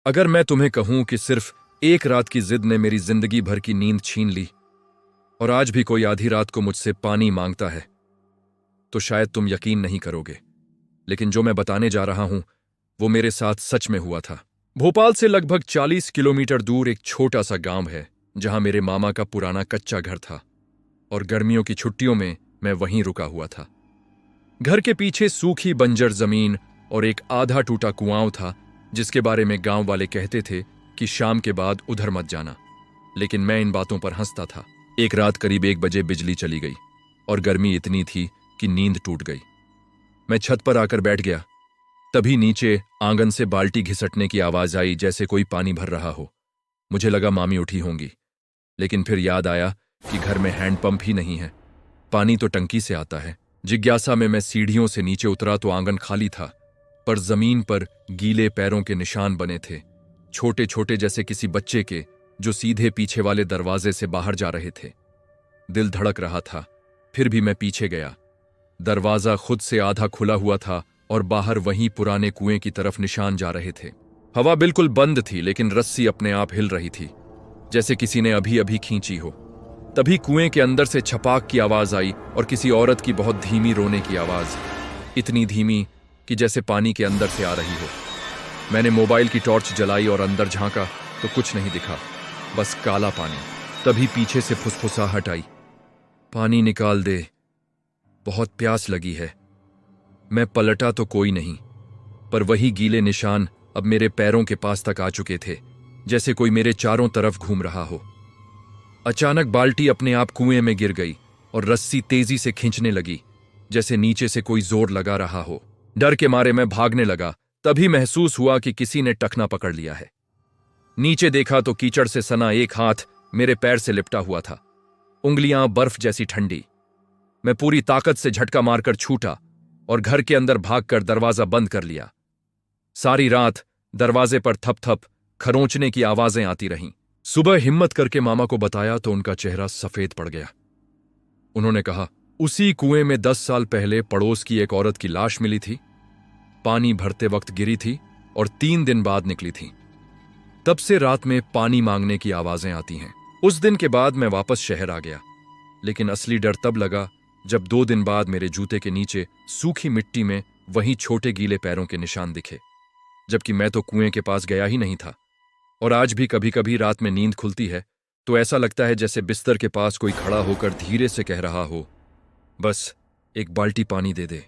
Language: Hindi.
अगर मैं तुम्हें कहूं कि सिर्फ एक रात की जिद ने मेरी जिंदगी भर की नींद छीन ली और आज भी कोई आधी रात को मुझसे पानी मांगता है तो शायद तुम यकीन नहीं करोगे। लेकिन जो मैं बताने जा रहा हूं वो मेरे साथ सच में हुआ था। भोपाल से लगभग 40 किलोमीटर दूर एक छोटा सा गांव है जहां मेरे मामा का पुराना कच्चा घर था और गर्मियों की छुट्टियों में मैं वहीं रुका हुआ था। घर के पीछे सूखी बंजर जमीन और एक आधा टूटा कुआं था जिसके बारे में गांव वाले कहते थे कि शाम के बाद उधर मत जाना। लेकिन मैं इन बातों पर हंसता था। एक रात करीब 1 बजे बिजली चली गई और गर्मी इतनी थी कि नींद टूट गई। मैं छत पर आकर बैठ गया। तभी नीचे आंगन से बाल्टी घिसटने की आवाज आई, जैसे कोई पानी भर रहा हो। मुझे लगा मामी उठी होंगी, लेकिन फिर याद आया कि घर में हैंडपंप ही नहीं है, पानी तो टंकी से आता है। जिज्ञासा में मैं सीढ़ियों से नीचे उतरा तो आंगन खाली था, पर जमीन पर गीले पैरों के निशान बने थे, छोटे छोटे जैसे किसी बच्चे के, जो सीधे पीछे वाले दरवाजे से बाहर जा रहे थे। दिल धड़क रहा था, फिर भी मैं पीछे गया। दरवाजा खुद से आधा खुला हुआ था और बाहर वहीं पुराने कुएं की तरफ निशान जा रहे थे। हवा बिल्कुल बंद थी, लेकिन रस्सी अपने आप हिल रही थी, जैसे किसी ने अभी अभी खींची हो। तभी कुएं के अंदर से छपाक की आवाज आई और किसी औरत की बहुत धीमी रोने की आवाज, इतनी धीमी कि जैसे पानी के अंदर से आ रही हो। मैंने मोबाइल की टॉर्च जलाई और अंदर झांका तो कुछ नहीं दिखा, बस काला पानी। तभी पीछे से फुसफुसाहट आई, पानी निकाल दे, बहुत प्यास लगी है। मैं पलटा तो कोई नहीं, पर वही गीले निशान अब मेरे पैरों के पास तक आ चुके थे, जैसे कोई मेरे चारों तरफ घूम रहा हो। अचानक बाल्टी अपने आप कुएं में गिर गई और रस्सी तेजी से खींचने लगी, जैसे नीचे से कोई जोर लगा रहा हो। डर के मारे मैं भागने लगा, तभी महसूस हुआ कि किसी ने टखना पकड़ लिया है। नीचे देखा तो कीचड़ से सना एक हाथ मेरे पैर से लिपटा हुआ था, उंगलियां बर्फ जैसी ठंडी। मैं पूरी ताकत से झटका मारकर छूटा और घर के अंदर भागकर दरवाजा बंद कर लिया। सारी रात दरवाजे पर थप थप खरोंचने की आवाजें आती रहीं। सुबह हिम्मत करके मामा को बताया तो उनका चेहरा सफेद पड़ गया। उन्होंने कहा, उसी कुएं में 10 साल पहले पड़ोस की एक औरत की लाश मिली थी, पानी भरते वक्त गिरी थी और 3 दिन बाद निकली थी। तब से रात में पानी मांगने की आवाजें आती हैं। उस दिन के बाद मैं वापस शहर आ गया, लेकिन असली डर तब लगा जब 2 दिन बाद मेरे जूते के नीचे सूखी मिट्टी में वहीं छोटे गीले पैरों के निशान दिखे, जबकि मैं तो कुएं के पास गया ही नहीं था। और आज भी कभी कभी रात में नींद खुलती है तो ऐसा लगता है जैसे बिस्तर के पास कोई खड़ा होकर धीरे से कह रहा हो, बस एक बाल्टी पानी दे दे।